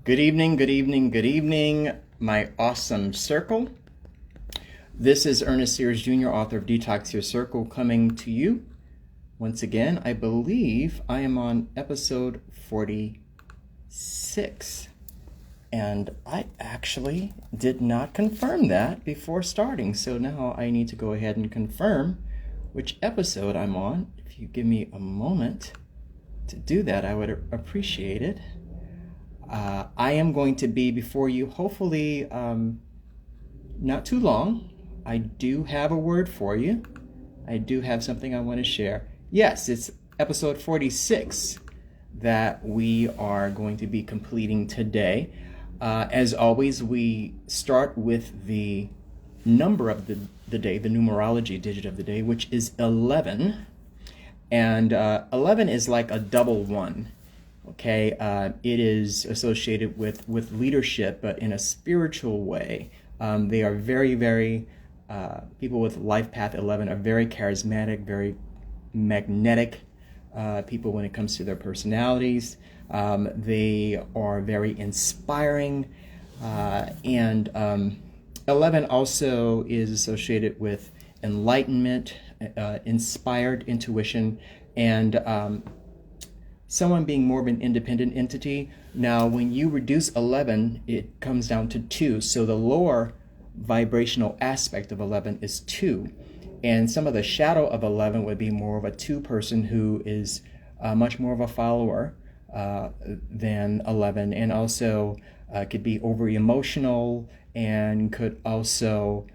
Good evening, good evening, good evening, my awesome circle. This is Ernest Sears Jr., author of Detox Your Circle, coming to you. Once again, I believe I am on episode 46. And I actually did not confirm that before starting. So now I need to go ahead and confirm which episode I'm on. If you give me a moment to do that, I would appreciate it. I am going to be before you, hopefully not too long. I do have a word for you. I do have something I want to share. Yes, it's episode 46 that we are going to be completing today. As always, we start with the number of the day, the numerology digit of the day, which is 11. And 11 is like a double one. Okay, it is associated with leadership, but in a spiritual way. They are very, very, people with life path 11 are very charismatic, very magnetic people when it comes to their personalities. They are very inspiring. And 11 also is associated with enlightenment, inspired intuition, and someone being more of an independent entity. Now, when you reduce 11, it comes down to 2. So the lower vibrational aspect of 11 is 2. And some of the shadow of 11 would be more of a 2 person who is much more of a follower than 11. And also could be overly emotional and could also,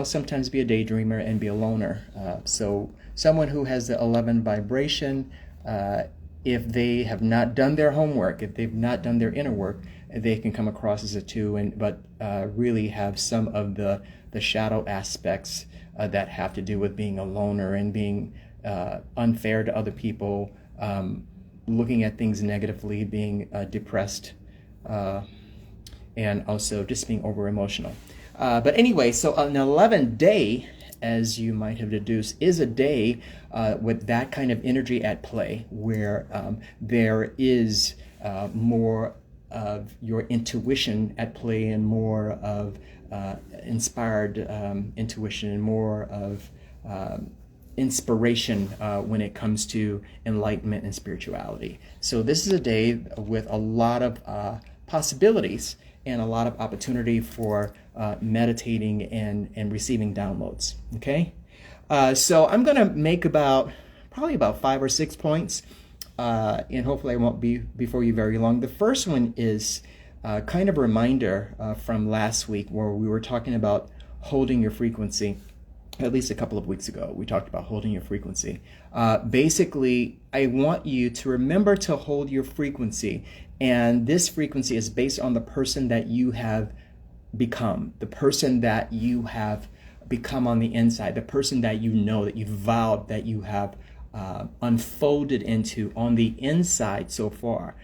sometimes be a daydreamer and be a loner. So someone who has the 11 vibration, if they have not done their homework, if they've not done their inner work, they can come across as a 2, but really have some of the shadow aspects that have to do with being a loner and being unfair to other people, looking at things negatively, being depressed, and also just being over emotional. But anyway, so an 11 day, as you might have deduced, is a day with that kind of energy at play, where there is more of your intuition at play and more of inspired intuition and more of inspiration when it comes to enlightenment and spirituality. So this is a day with a lot of possibilities and a lot of opportunity for meditating and receiving downloads. Okay, so I'm going to make probably about 5 or 6 points, and hopefully I won't be before you very long. The first one is kind of a reminder from last week, where we were talking about holding your frequency. At least a couple of weeks ago, we talked about holding your frequency. Basically, I want you to remember to hold your frequency. And this frequency is based on the person that you have become, the person that you have become on the inside, the person that you know, that you've vowed, that you have unfolded into on the inside so far.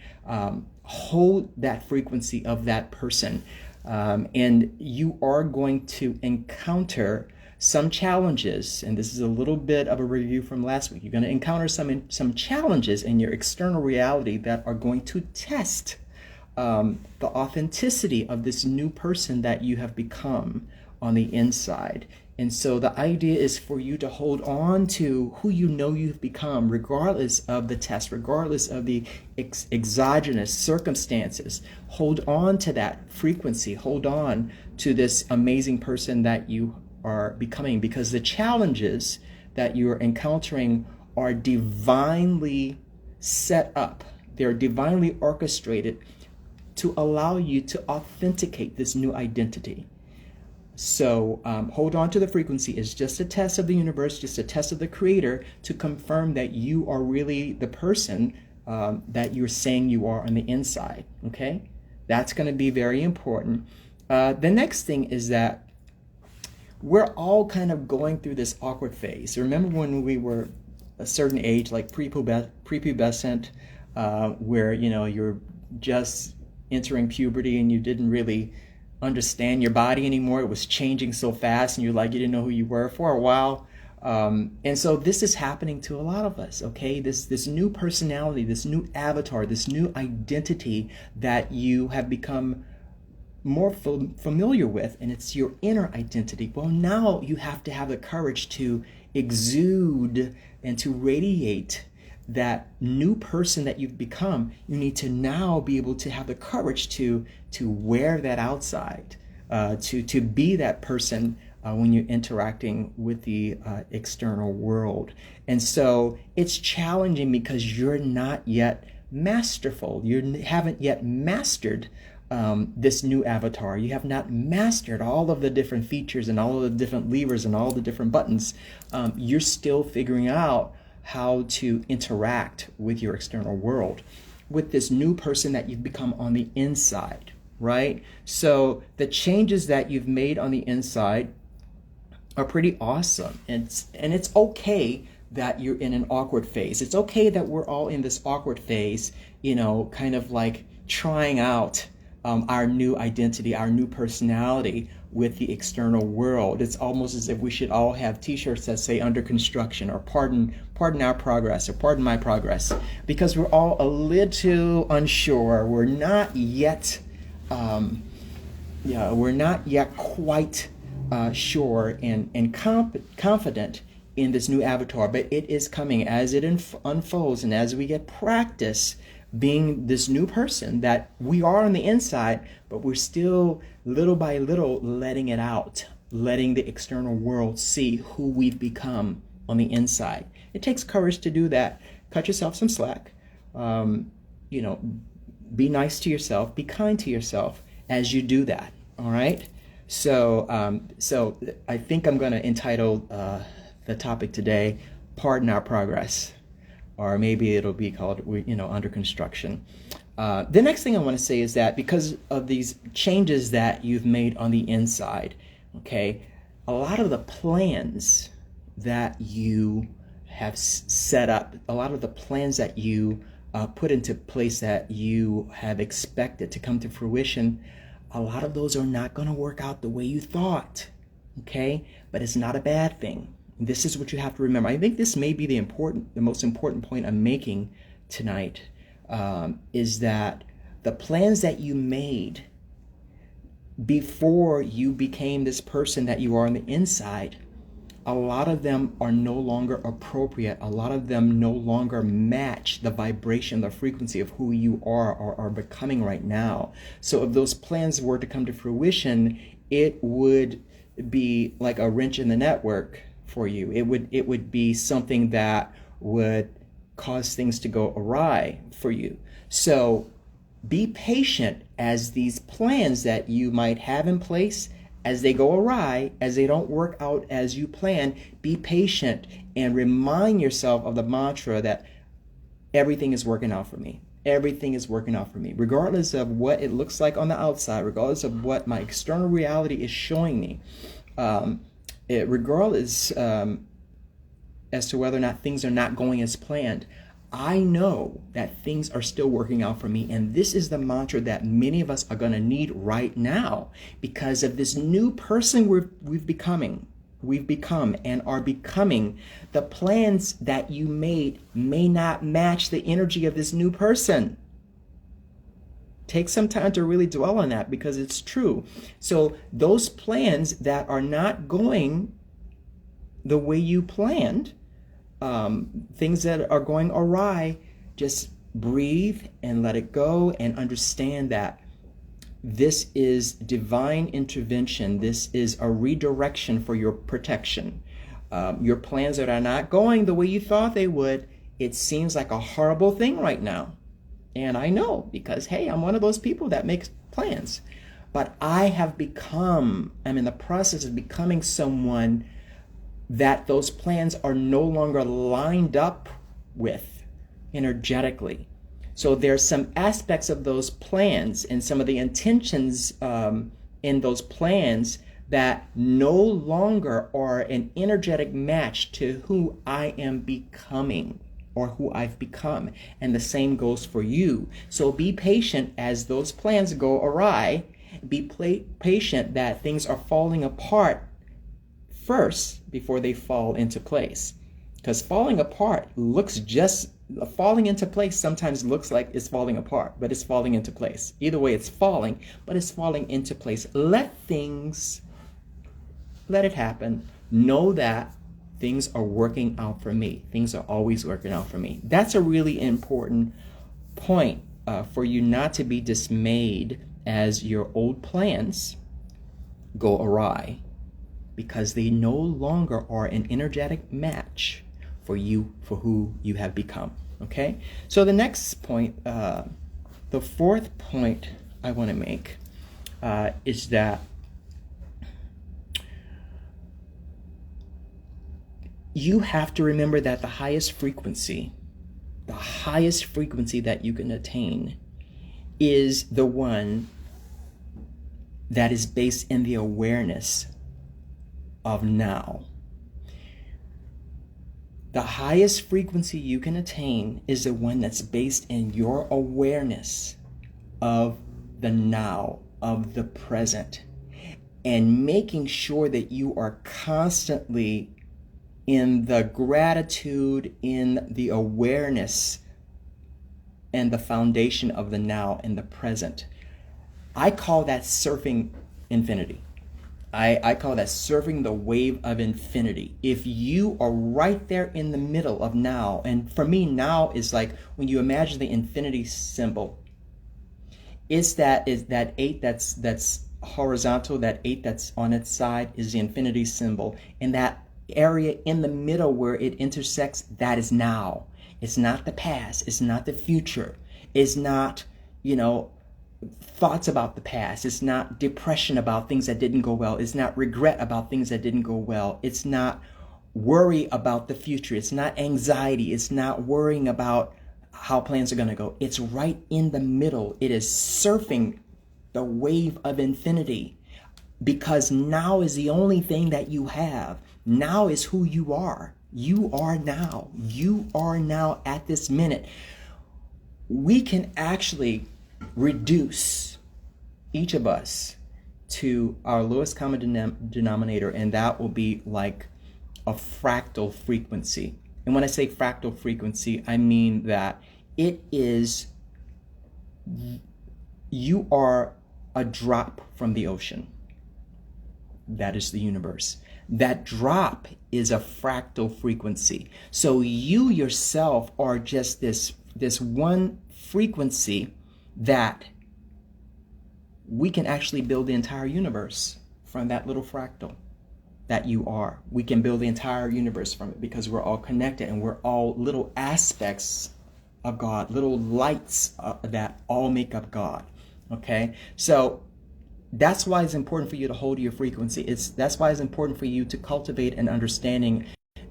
Hold that frequency of that person. And you are going to encounter some challenges, and this is a little bit of a review from last week. You're going to encounter some challenges in your external reality that are going to test the authenticity of this new person that you have become on the inside. And so the idea is for you to hold on to who you know you've become, regardless of the test, regardless of the exogenous circumstances. Hold on to that frequency. Hold on to this amazing person that you are becoming, because the challenges that you're encountering are divinely set up. They're divinely orchestrated to allow you to authenticate this new identity. So hold on to the frequency. It's just a test of the universe, just a test of the creator to confirm that you are really the person that you're saying you are on the inside. Okay? That's going to be very important. The next thing is that we're all kind of going through this awkward phase. Remember when we were a certain age, like prepubescent, where you're just entering puberty and you didn't really understand your body anymore. It was changing so fast, and you didn't know who you were for a while. And so this is happening to a lot of us, okay? This new personality, this new avatar, this new identity that you have become more familiar with, and it's your inner identity. Well, now you have to have the courage to exude and to radiate that new person that you've become. You need to now be able to have the courage to wear that outside, to be that person when you're interacting with the external world. And so it's challenging because you're not yet masterful. You haven't yet mastered this new avatar. You have not mastered all of the different features and all of the different levers and all the different buttons. You're still figuring out how to interact with your external world, with this new person that you've become on the inside, right? So the changes that you've made on the inside are pretty awesome. And it's okay that you're in an awkward phase. It's okay that we're all in this awkward phase, kind of like trying out our new identity, our new personality with the external world. It's almost as if we should all have t-shirts that say under construction, or pardon our progress, or pardon my progress, because we're all a little unsure. We're not yet quite sure and confident in this new avatar, but it is coming as it unfolds, and as we get practice being this new person that we are on the inside, but we're still little by little letting it out, letting the external world see who we've become on the inside. It takes courage to do that. Cut yourself some slack. Be nice to yourself, be kind to yourself as you do that. All right. So I think I'm going to entitle the topic today, "Pardon Our Progress," or maybe it'll be called, under construction. The next thing I want to say is that because of these changes that you've made on the inside, okay, a lot of the plans that you have set up, a lot of the plans that you put into place that you have expected to come to fruition, a lot of those are not going to work out the way you thought, okay? But it's not a bad thing. This is what you have to remember. I think this may be the most important point I'm making tonight, is that the plans that you made before you became this person that you are on the inside, a lot of them are no longer appropriate. A lot of them no longer match the vibration, the frequency of who you are or are becoming right now. So if those plans were to come to fruition, it would be like a wrench in the network for you. It would be something that would cause things to go awry for you. So be patient as these plans that you might have in place, as they go awry, as they don't work out as you plan. Be patient and remind yourself of the mantra that everything is working out for me. Everything is working out for me, regardless of what it looks like on the outside, regardless of what my external reality is showing me. Regardless as to whether or not things are not going as planned, I know that things are still working out for me. And this is the mantra that many of us are going to need right now, because of this new person we've become and are becoming. The plans that you made may not match the energy of this new person. Take some time to really dwell on that, because it's true. So those plans that are not going the way you planned, things that are going awry, just breathe and let it go, and understand that this is divine intervention. This is a redirection for your protection. Your plans that are not going the way you thought they would, it seems like a horrible thing right now. And I know, because, hey, I'm one of those people that makes plans. But I'm in the process of becoming someone that those plans are no longer lined up with energetically. So there's some aspects of those plans and some of the intentions in those plans that no longer are an energetic match to who I am becoming, or who I've become. And the same goes for you. So be patient as those plans go awry. Be patient that things are falling apart first before they fall into place. Because falling into place sometimes looks like it's falling apart, but it's falling into place. Either way, it's falling, but it's falling into place. Let it happen. Know that things are working out for me. Things are always working out for me. That's a really important point for you not to be dismayed as your old plans go awry, because they no longer are an energetic match for you, for who you have become. Okay? So the next point, the fourth point I want to make is that you have to remember that the highest frequency that you can attain is the one that is based in the awareness of now. The highest frequency you can attain is the one that's based in your awareness of the now, of the present, and making sure that you are constantly in the gratitude, in the awareness, and the foundation of the now and the present. I call that surfing infinity. I call that surfing the wave of infinity. If you are right there in the middle of now, and for me, now is like when you imagine the infinity symbol, is that 8 that's horizontal, that 8 that's on its side is the infinity symbol. And that area in the middle where it intersects, that is now. It's not the past. It's not the future. It's not, thoughts about the past. It's not depression about things that didn't go well. It's not regret about things that didn't go well. It's not worry about the future. It's not anxiety. It's not worrying about how plans are going to go. It's right in the middle. It is surfing the wave of infinity, because now is the only thing that you have. Now is who you are. You are now. You are now at this minute. We can actually reduce each of us to our lowest common denominator, and that will be like a fractal frequency. And when I say fractal frequency, I mean that it is, you are a drop from the ocean. That is the universe. That drop is a fractal frequency. So you yourself are just this one frequency that we can actually build the entire universe from that little fractal that you are. We can build the entire universe from it, because we're all connected and we're all little aspects of God, little lights that all make up God. Okay? So that's why it's important for you to hold your frequency. That's why it's important for you to cultivate an understanding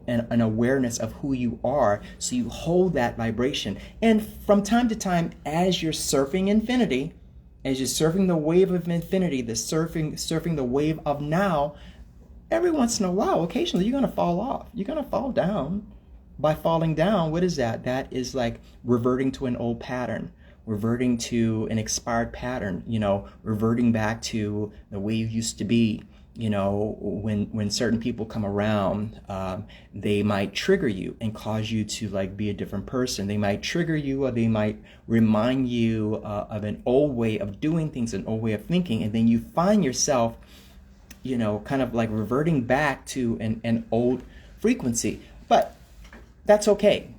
and an awareness of who you are, so you hold that vibration. And from time to time, as you're surfing infinity, as you're surfing the wave of infinity, surfing the wave of now, every once in a while, occasionally, you're going to fall off. You're going to fall down. By falling down, what is that? That is like reverting to an old pattern, reverting to an expired pattern, reverting back to the way you used to be. When certain people come around, they might trigger you and cause you to be a different person. They might trigger you, or they might remind you of an old way of doing things, an old way of thinking, and then you find yourself, kind of reverting back to an old frequency. But that's okay.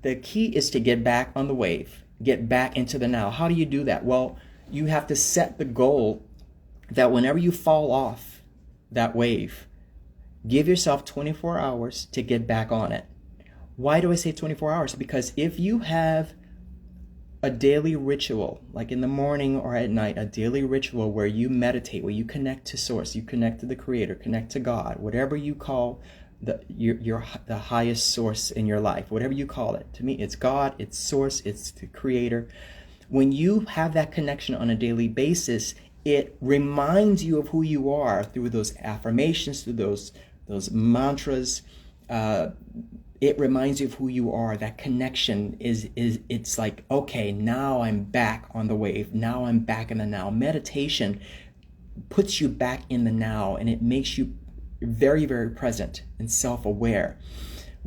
The key is to get back on the wave, get back into the now. How do you do that? Well, you have to set the goal that whenever you fall off that wave, give yourself 24 hours to get back on it. Why do I say 24 hours? Because if you have a daily ritual, like in the morning or at night, a daily ritual where you meditate, where you connect to source, you connect to the creator, connect to God, whatever you call the highest source in your life, whatever you call it. To me, it's God, it's source, it's the creator. When you have that connection on a daily basis, it reminds you of who you are through those affirmations, through those mantras. It reminds you of who you are. That connection it's like, okay, now I'm back on the wave. Now I'm back in the now. Meditation puts you back in the now, and it makes you very, very present and self-aware.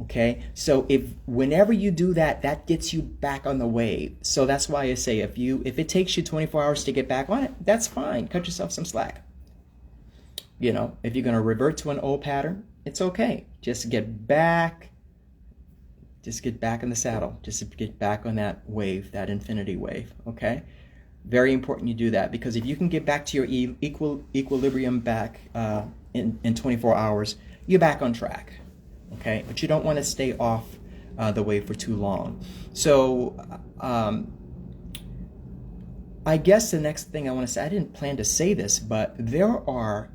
Okay, so if whenever you do that, that gets you back on the wave. So that's why I say if it takes you 24 hours to get back on it, that's fine. Cut yourself some slack. You know, if you're going to revert to an old pattern, it's okay. Just get back in the saddle. Just get back on that wave, that infinity wave. Okay, very important you do that, because if you can get back to your equilibrium back in 24 hours, you're back on track. Okay, but you don't want to stay off the wave for too long. So I guess the next thing I want to say, I didn't plan to say this, but there are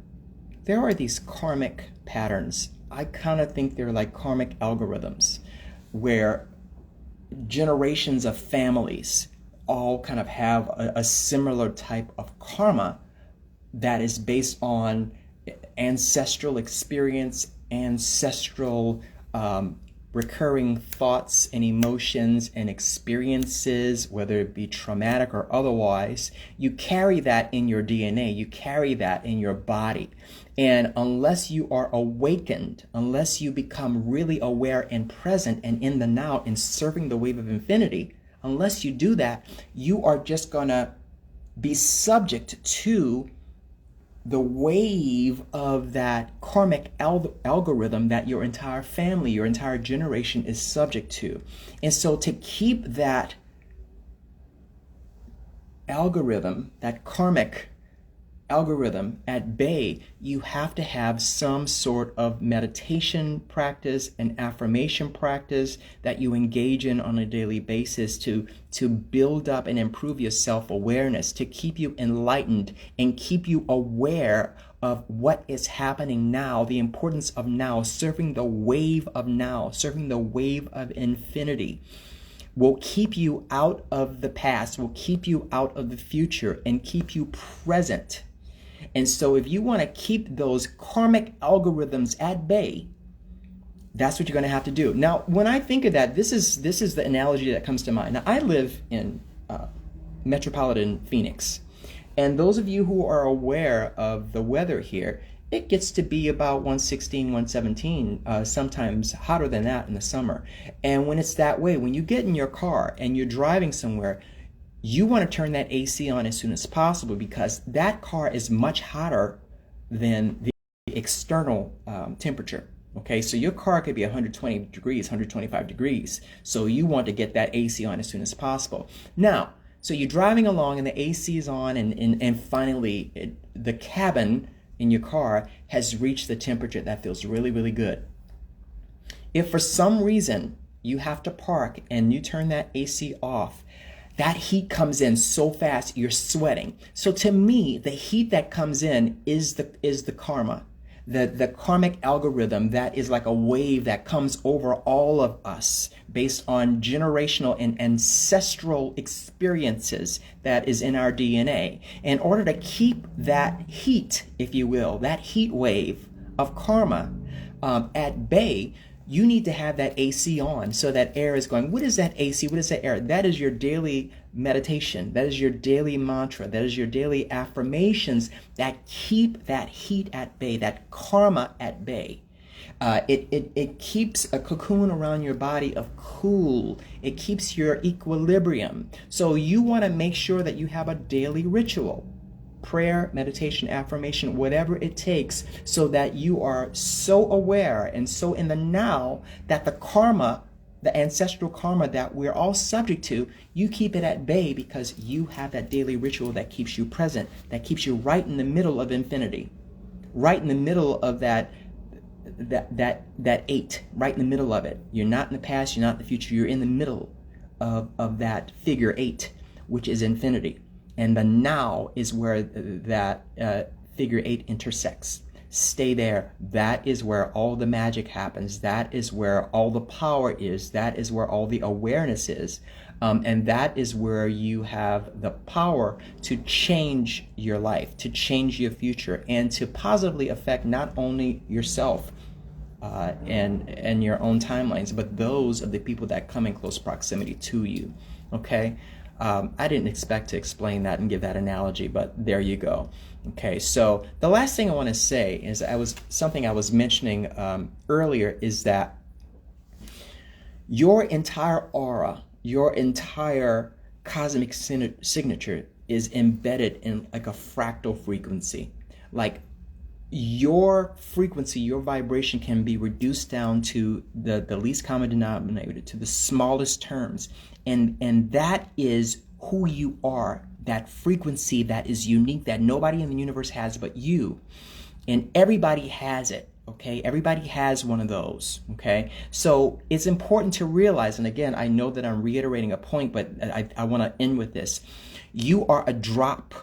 these karmic patterns. I kind of think they're like karmic algorithms, where generations of families all kind of have a similar type of karma that is based on ancestral experience, ancestral recurring thoughts and emotions and experiences, whether it be traumatic or otherwise. You carry that in your DNA, you carry that in your body. And unless you are awakened, unless you become really aware and present and in the now and surfing the wave of infinity, unless you do that, you are just gonna be subject to the wave of that karmic algorithm that your entire family, your entire generation is subject to. And so to keep that algorithm, that karmic algorithm at bay, you have to have some sort of meditation practice and affirmation practice that you engage in on a daily basis to build up and improve your self-awareness, to keep you enlightened and keep you aware of what is happening now, the importance of now, surfing the wave of now, surfing the wave of infinity. Will keep you out of the past, will keep you out of the future, and keep you present. And so if you want to keep those karmic algorithms at bay, that's what you're going to have to do. Now, when I think of that, this is the analogy that comes to mind. Now, I live in metropolitan Phoenix. And those of you who are aware of the weather here, it gets to be about 116, 117, sometimes hotter than that in the summer. And when it's that way, when you get in your car and you're driving somewhere, you want to turn that AC on as soon as possible, because that car is much hotter than the external temperature. Okay, so your car could be 120 degrees, 125 degrees. So you want to get that AC on as soon as possible. Now, so you're driving along and the AC is on, and finally the cabin in your car has reached the temperature that feels really, really good. If for some reason you have to park and you turn that AC off, that heat comes in so fast you're sweating. So to me, the heat that comes in is the karma, the karmic algorithm that is like a wave that comes over all of us based on generational and ancestral experiences that is in our DNA. In order to keep that heat, if you will, that heat wave of karma at bay, you need to have that AC on so that air is going. What is that AC? What is that air? That is your daily meditation. That is your daily mantra. That is your daily affirmations that keep that heat at bay, that karma at bay. It keeps a cocoon around your body of cool. It keeps your equilibrium. So you want to make sure that you have a daily ritual. Prayer, meditation, affirmation, whatever it takes, so that you are so aware and so in the now that the karma, the ancestral karma that we're all subject to, you keep it at bay because you have that daily ritual that keeps you present, that keeps you right in the middle of infinity, right in the middle of that eight, right in the middle of it. You're not in the past, you're not in the future, you're in the middle of that figure eight, which is infinity. And the now is where that figure eight intersects. Stay there. That is where all the magic happens. That is where all the power is. That is where all the awareness is. And that is where you have the power to change your life, to change your future, and to positively affect not only yourself and your own timelines, but those of the people that come in close proximity to you. Okay? I didn't expect to explain that and give that analogy, but there you go. Okay, so the last thing I want to say is something I was mentioning earlier, is that your entire aura, your entire cosmic signature is embedded in like a fractal frequency. Like your frequency, your vibration can be reduced down to the least common denominator, to the smallest terms. And that is who you are, that frequency that is unique, that nobody in the universe has but you. And everybody has it, okay? Everybody has one of those, okay? So it's important to realize, and again, I know that I'm reiterating a point, but I want to end with this. You are a drop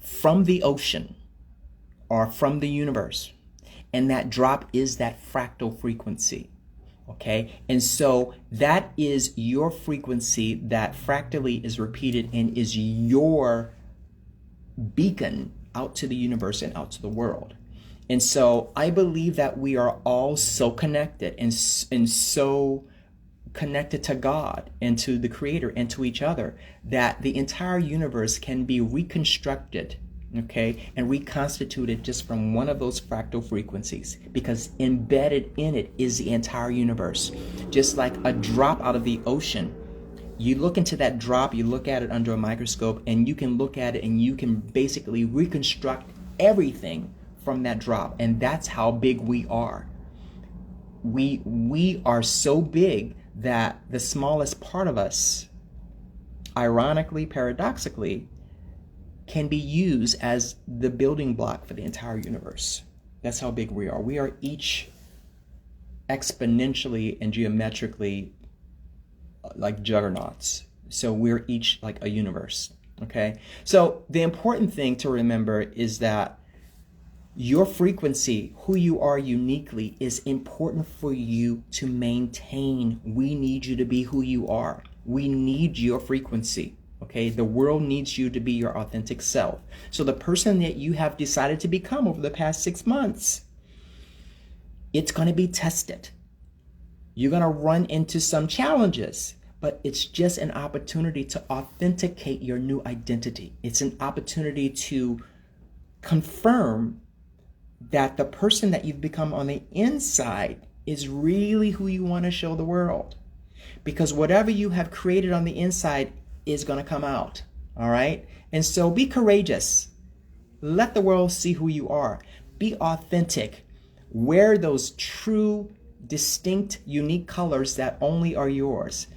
from the ocean or from the universe, and that drop is that fractal frequency. Okay, and so that is your frequency that fractally is repeated and is your beacon out to the universe and out to the world. And so I believe that we are all so connected and so connected to God and to the Creator and to each other that the entire universe can be reconstructed, okay, and reconstituted just from one of those fractal frequencies, because embedded in it is the entire universe. Just like a drop out of the ocean, you look into that drop, you look at it under a microscope, and you can look at it and you can basically reconstruct everything from that drop. And that's how big we are. We are so big that the smallest part of us, ironically, paradoxically, can be used as the building block for the entire universe. That's how big we are. We are each exponentially and geometrically like juggernauts. So we're each like a universe, okay? So the important thing to remember is that your frequency, who you are uniquely, is important for you to maintain. We need you to be who you are. We need your frequency. Okay, the world needs you to be your authentic self. So the person that you have decided to become over the past 6 months, it's going to be tested. You're going to run into some challenges, but it's just an opportunity to authenticate your new identity. It's an opportunity to confirm that the person that you've become on the inside is really who you want to show the world. Because whatever you have created on the inside is going to come out, all right? And so be courageous. Let the world see who you are. Be authentic. Wear those true, distinct, unique colors that only are yours.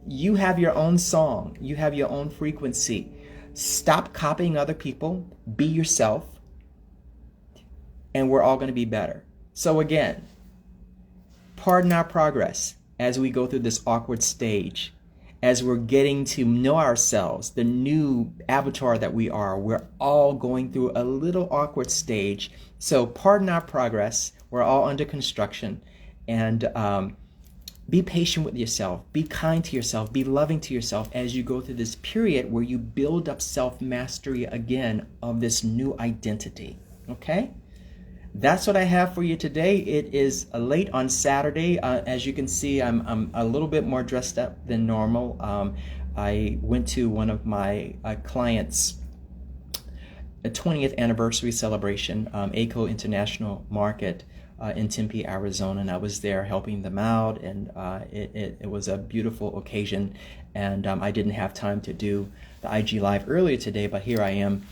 You have your own song. You have your own frequency. Stop copying other people. Be yourself. And we're all going to be better. So again, pardon our progress as we go through this awkward stage. As we're getting to know ourselves, the new avatar that we are, we're all going through a little awkward stage. So pardon our progress. We're all under construction. And be patient with yourself. Be kind to yourself. Be loving to yourself as you go through this period where you build up self-mastery again of this new identity. Okay? That's what I have for you today. It is late on Saturday. As you can see, I'm a little bit more dressed up than normal. I went to one of my clients' 20th anniversary celebration, ACO International Market in Tempe, Arizona, and I was there helping them out, and it was a beautiful occasion, and I didn't have time to do the IG Live earlier today, but here I am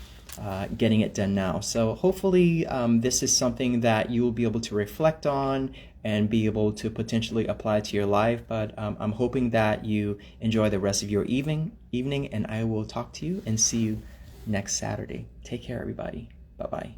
getting it done now. So hopefully this is something that you will be able to reflect on and be able to potentially apply to your life. But I'm hoping that you enjoy the rest of your evening, and I will talk to you and see you next Saturday. Take care, everybody. Bye-bye.